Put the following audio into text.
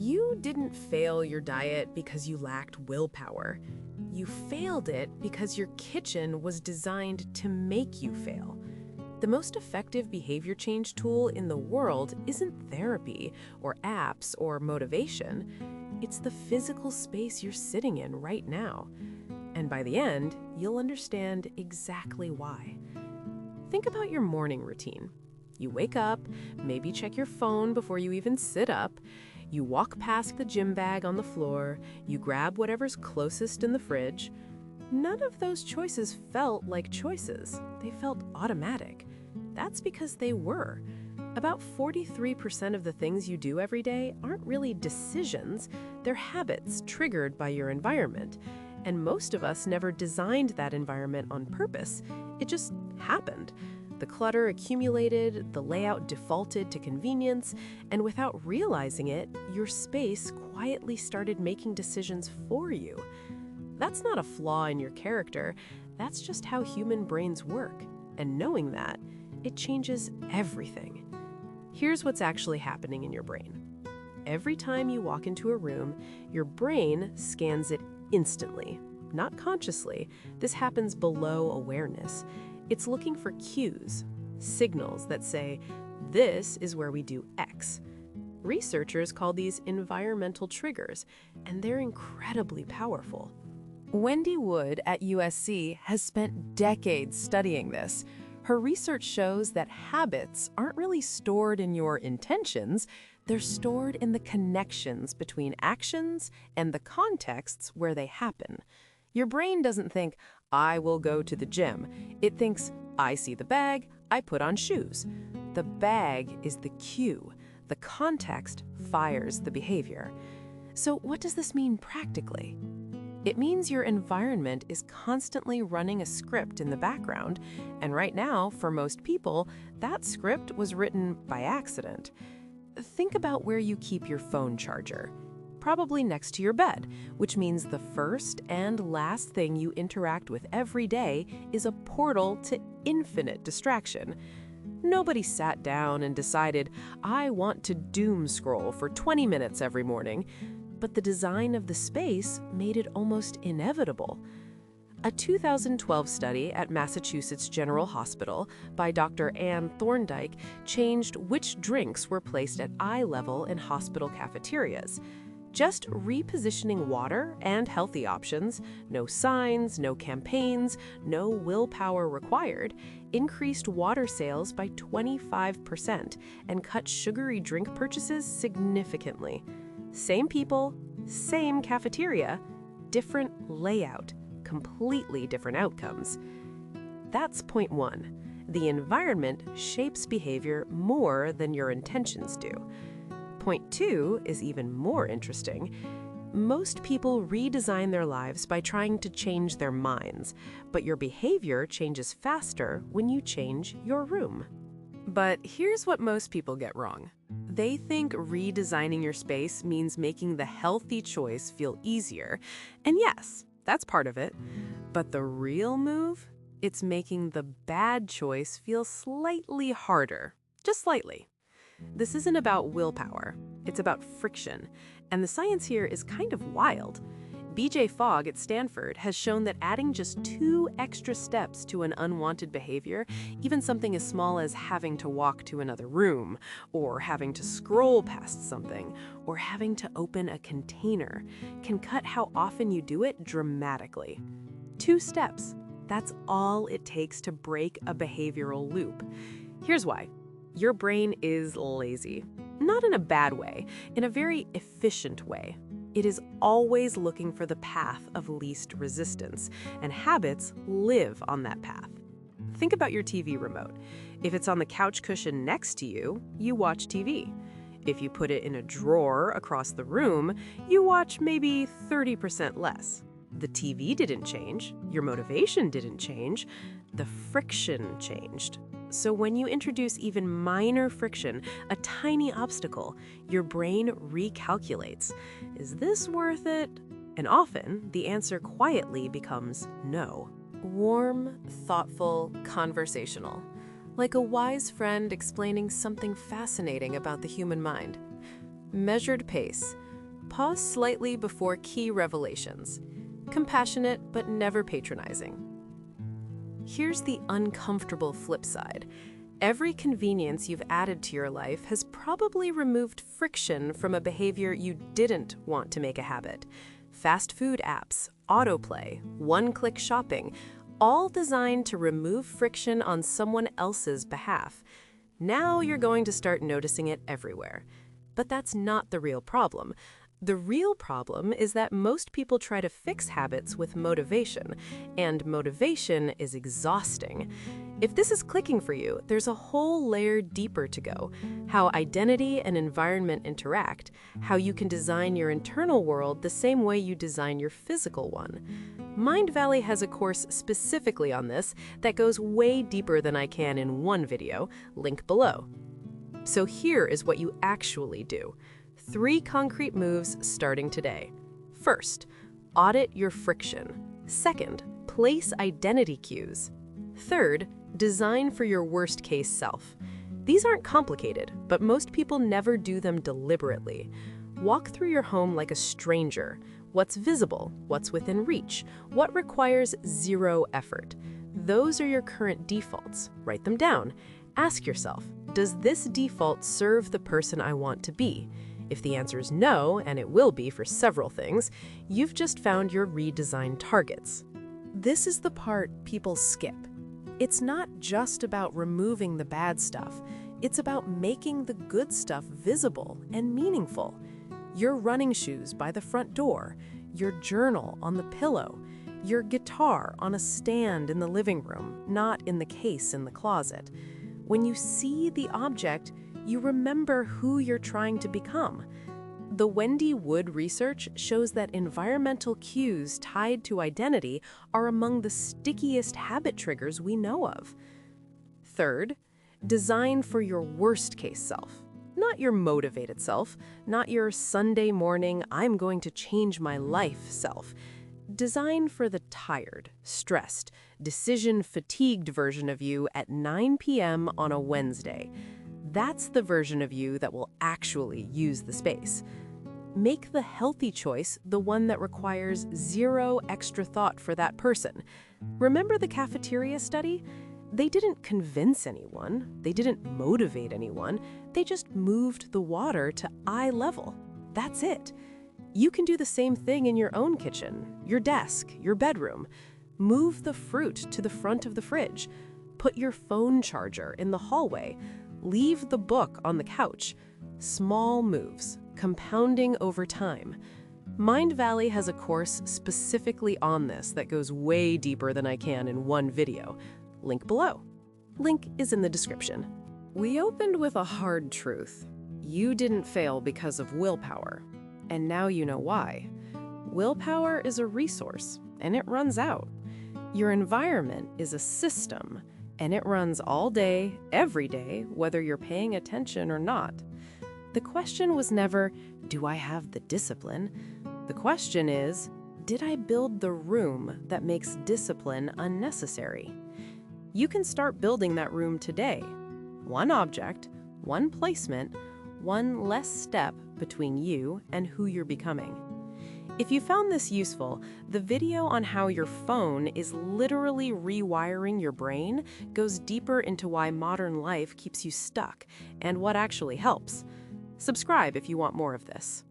You didn't fail your diet because you lacked willpower. You failed it because your kitchen was designed to make you fail. The most effective behavior change tool in the world isn't therapy or apps or motivation. It's the physical space you're sitting in right now. And by the end, you'll understand exactly why. Think about your morning routine. You wake up, maybe check your phone before you even sit up. You walk past the gym bag on the floor. You grab whatever's closest in the fridge. None of those choices felt like choices. They felt automatic. That's because they were. About 43% of the things you do every day aren't really decisions. They're habits triggered by your environment. And most of us never designed that environment on purpose. It just happened. The clutter accumulated, the layout defaulted to convenience, and without realizing it, your space quietly started making decisions for you. That's not a flaw in your character. That's just how human brains work. And knowing that, it changes everything. Here's what's actually happening in your brain. Every time you walk into a room, your brain scans it instantly, not consciously. This happens below awareness. It's looking for cues, signals that say, this is where we do X. Researchers call these environmental triggers, and they're incredibly powerful. Wendy Wood at USC has spent decades studying this. Her research shows that habits aren't really stored in your intentions, they're stored in the connections between actions and the contexts where they happen. Your brain doesn't think, I will go to the gym. It thinks, I see the bag, I put on shoes. The bag is the cue. The context fires the behavior. So what does this mean practically? It means your environment is constantly running a script in the background, and right now, for most people, that script was written by accident. Think about where you keep your phone charger. Probably next to your bed, which means the first and last thing you interact with every day is a portal to infinite distraction. Nobody sat down and decided, I want to doom scroll for 20 minutes every morning, but the design of the space made it almost inevitable. A 2012 study at Massachusetts General Hospital by Dr. Anne Thorndike changed which drinks were placed at eye level in hospital cafeterias. Just repositioning water and healthy options, no signs, no campaigns, no willpower required, increased water sales by 25% and cut sugary drink purchases significantly. Same people, same cafeteria, different layout, completely different outcomes. That's point one. The environment shapes behavior more than your intentions do. Point two is even more interesting. Most people redesign their lives by trying to change their minds, but your behavior changes faster when you change your room. But here's what most people get wrong. They think redesigning your space means making the healthy choice feel easier. And yes, that's part of it. But the real move? It's making the bad choice feel slightly harder. Just slightly. This isn't about willpower. It's about friction. And the science here is kind of wild. BJ Fogg at Stanford has shown that adding just 2 extra steps to an unwanted behavior, even something as small as having to walk to another room, or having to scroll past something, or having to open a container, can cut how often you do it dramatically. 2 steps. That's all it takes to break a behavioral loop. Here's why. Your brain is lazy. Not in a bad way, in a very efficient way. It is always looking for the path of least resistance, and habits live on that path. Think about your TV remote. If it's on the couch cushion next to you, you watch TV. If you put it in a drawer across the room, you watch maybe 30% less. The TV didn't change, your motivation didn't change, the friction changed. So when you introduce even minor friction, a tiny obstacle, your brain recalculates. Is this worth it? And often, the answer quietly becomes no. Warm, thoughtful, conversational. Like a wise friend explaining something fascinating about the human mind. Measured pace. pause slightly before key revelations. Compassionate but never patronizing. Here's the uncomfortable flip side. Every convenience you've added to your life has probably removed friction from a behavior you didn't want to make a habit. Fast food apps, autoplay, one-click shopping, all designed to remove friction on someone else's behalf. Now you're going to start noticing it everywhere. But that's not the real problem. The real problem is that most people try to fix habits with motivation, and motivation is exhausting. If this is clicking for you, there's a whole layer deeper to go. How identity and environment interact, how you can design your internal world the same way you design your physical one. Mind Valley has a course specifically on this that goes way deeper than I can in one video, link below. So here is what you actually do. 3 concrete moves starting today. First, audit your friction. Second, place identity cues. Third, design for your worst-case self. These aren't complicated, but most people never do them deliberately. Walk through your home like a stranger. What's visible? What's within reach? What requires 0 effort? Those are your current defaults. Write them down. Ask yourself, does this default serve the person I want to be? If the answer is no, and it will be for several things, you've just found your redesign targets. This is the part people skip. It's not just about removing the bad stuff. It's about making the good stuff visible and meaningful. Your running shoes by the front door, your journal on the pillow, your guitar on a stand in the living room, not in the case in the closet. When you see the object, you remember who you're trying to become. The Wendy Wood research shows that environmental cues tied to identity are among the stickiest habit triggers we know of. Third, design for your worst-case self. Not your motivated self, not your Sunday morning, I'm going to change my life self. Design for the tired, stressed, decision-fatigued version of you at 9 p.m. on a Wednesday. That's the version of you that will actually use the space. Make the healthy choice the one that requires 0 extra thought for that person. Remember the cafeteria study? They didn't convince anyone. They didn't motivate anyone. They just moved the water to eye level. That's it. You can do the same thing in your own kitchen, your desk, your bedroom. Move the fruit to the front of the fridge. Put your phone charger in the hallway. Leave the book on the couch. Small moves, compounding over time. Mind Valley has a course specifically on this that goes way deeper than I can in one video. Link below. Link is in the description. We opened with a hard truth. You didn't fail because of willpower. And now you know why. Willpower is a resource, and it runs out. Your environment is a system, and it runs all day, every day, whether you're paying attention or not. The question was never, do I have the discipline? The question is, did I build the room that makes discipline unnecessary? You can start building that room today. One object, one placement, one less step between you and who you're becoming. If you found this useful, the video on how your phone is literally rewiring your brain goes deeper into why modern life keeps you stuck and what actually helps. Subscribe if you want more of this.